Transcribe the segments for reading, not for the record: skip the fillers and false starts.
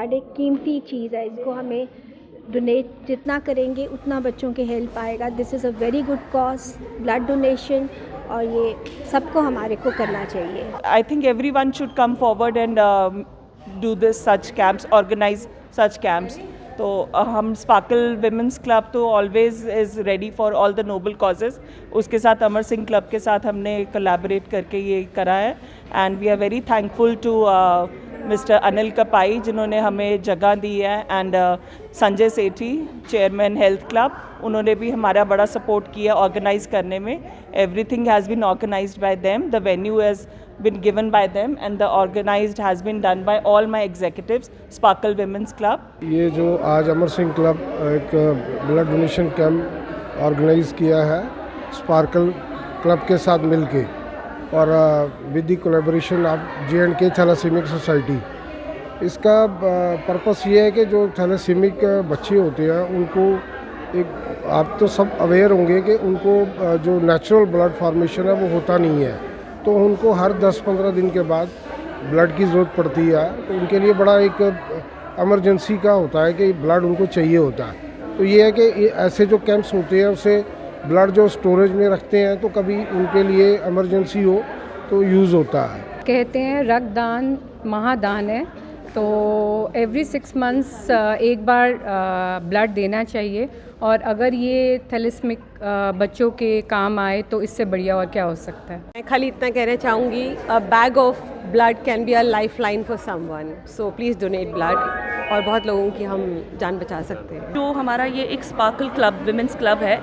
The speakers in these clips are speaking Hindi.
ब्लड एक कीमती चीज़ है, इसको हमें डोनेट जितना करेंगे उतना बच्चों के हेल्प आएगा। This is a very good cause, blood donation, और ये सबको हमारे को करना चाहिए। I think everyone should come forward and do this such camps, organize such camps. तो हम स्पार्कल विमेंस क्लब तो always is ready for all the noble causes. उसके साथ अमर सिंह क्लब के साथ हमने कोलैबोरेट करके ये करा है, and we are very thankful to mister Anil Kapai जिन्होंने हमें जगह दी है, and Sanjay Sethi chairman health club, उन्होंने भी हमारा बड़ा सपोर्ट किया ऑर्गेनाइज करने में। Everything has been organised by them, the venue has been given by them, and the organized has been done by all my executives, Sparkle Women's Club. ये जो आज अमर सिंह क्लब एक ब्लड डोनेशन कैंप ऑर्गेनाइज किया है स्पार्कल क्लब के साथ मिलके, और with the collaboration of J&K thalassemic society. इसका पर्पस ये है कि जो थैलेसीमिक बच्चे होते हैं उनको एक, आप तो सब अवेयर होंगे कि उनको जो नेचुरल ब्लड फॉर्मेशन है वो होता नहीं है, तो उनको हर 10-15 दिन के बाद ब्लड की ज़रूरत पड़ती है। तो उनके लिए बड़ा एक इमरजेंसी का होता है कि ब्लड उनको चाहिए होता है। तो ये है कि ऐसे जो कैंप्स होते हैं उसे ब्लड जो स्टोरेज में रखते हैं, तो कभी उनके लिए इमरजेंसी हो तो यूज़ होता है। कहते हैं रक्तदान महादान है, तो एवरी 6 मंथ्स एक बार ब्लड देना चाहिए, और अगर ये थैलेसीमिक बच्चों के काम आए तो इससे बढ़िया और क्या हो सकता है। मैं खाली इतना कहना चाहूँगी, अ bag of blood can be a life line for someone, so please donate blood, और बहुत लोगों की हम जान बचा सकते हैं। जो हमारा ये एक स्पार्कल क्लब विमेंस क्लब है,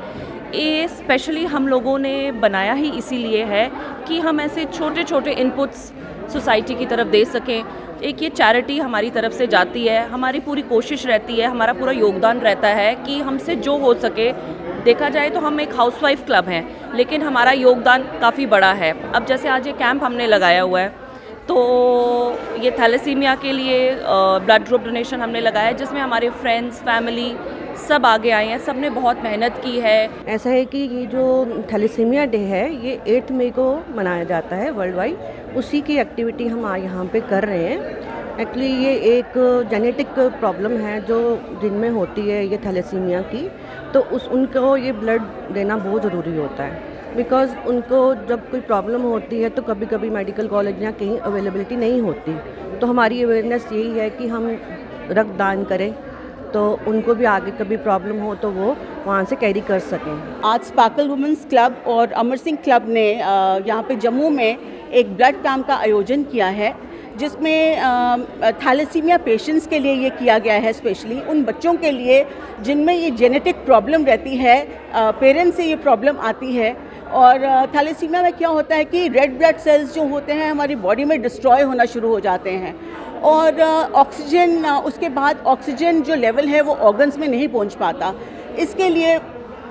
ये स्पेशली हम लोगों ने बनाया ही इसीलिए है कि हम ऐसे छोटे छोटे इनपुट्स सोसाइटी की तरफ दे सकें। एक ये चैरिटी हमारी तरफ से जाती है, हमारी पूरी कोशिश रहती है, हमारा पूरा योगदान रहता है कि हमसे जो हो सके। देखा जाए तो हम एक हाउसवाइफ क्लब हैं, लेकिन हमारा योगदान काफ़ी बड़ा है। अब जैसे आज ये कैंप हमने लगाया हुआ है, तो ये थैलेसीमिया के लिए ब्लड ग्रुप डोनेशन हमने लगाया है, जिसमें हमारे फ्रेंड्स फैमिली सब आगे आए हैं, सब ने बहुत मेहनत की है। ऐसा है कि ये जो थैलेसीमिया डे है ये 8 मई को मनाया जाता है वर्ल्ड वाइड, उसी की एक्टिविटी हम यहाँ पे कर रहे हैं। एक्चुअली ये एक जेनेटिक प्रॉब्लम है जो जिनमें होती है ये थैलेसीमिया की, तो उनको ये ब्लड देना बहुत ज़रूरी होता है, बिकॉज़ उनको जब कोई प्रॉब्लम होती है तो कभी कभी मेडिकल कॉलेज या कहीं अवेलेबिलिटी नहीं होती, तो हमारी अवेयरनेस यही है कि हम रक्तदान करें, तो उनको भी आगे कभी प्रॉब्लम हो तो वो वहाँ से कैरी कर सकें। आज स्पार्कल वुमेंस क्लब और अमर सिंह क्लब ने यहाँ पे जम्मू में एक ब्लड कैंप का आयोजन किया है, जिसमें थैलेसीमिया पेशेंट्स के लिए ये किया गया है, स्पेशली उन बच्चों के लिए जिनमें ये जेनेटिक प्रॉब्लम रहती है, पेरेंट्स से ये प्रॉब्लम आती है। और थैलेसीमिया में क्या होता है कि रेड ब्लड सेल्स जो होते हैं हमारी बॉडी में डिस्ट्रॉय होना शुरू हो जाते हैं, और ऑक्सीजन उसके बाद ऑक्सीजन जो लेवल है वो ऑर्गन्स में नहीं पहुंच पाता। इसके लिए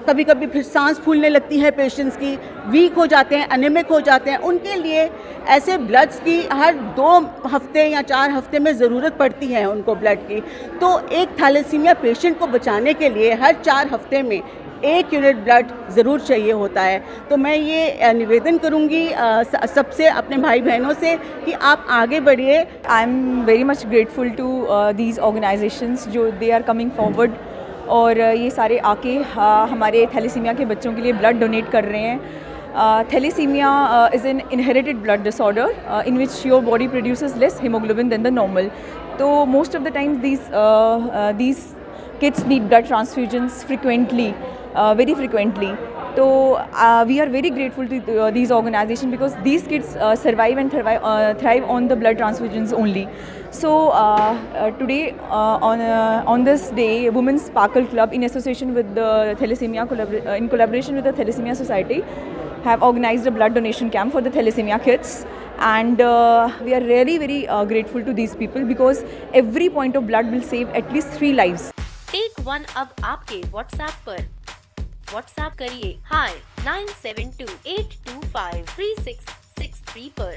कभी कभी फिर सांस फूलने लगती है, पेशेंट्स की वीक हो जाते हैं, एनीमिक हो जाते हैं। उनके लिए ऐसे ब्लड्स की हर 2 हफ्ते या 4 हफ्ते में ज़रूरत पड़ती है उनको ब्लड की। तो एक थैलेसीमिया पेशेंट को बचाने के लिए हर 4 हफ्ते में 1 यूनिट ब्लड ज़रूर चाहिए होता है। तो मैं ये निवेदन करूँगी सबसे, अपने भाई बहनों से, कि आप आगे बढ़िए। I am very much grateful to these organisations जो दे आर कमिंग फॉरवर्ड, और ये सारे आके हमारे थैलेसीमिया के बच्चों के लिए ब्लड डोनेट कर रहे हैं। Thalassaemia is an inherited blood disorder in which your body produces less haemoglobin then the normal. तो most of the times these kids need blood transfusions frequently, very frequently. So we are very grateful to these organizations, because these kids survive and thrive on the blood transfusions only. So today on this day, Women's Sparkle Club, in association with the Thalassemia in collaboration with the Thalassemia Society, have organized a blood donation camp for the thalassemia kids, and we are really very grateful to these people, because every point of blood will save at least 3 lives. Take 1 अब आपके व्हाट्सएप पर। व्हाट्सएप करिए hi 9728253663 पर।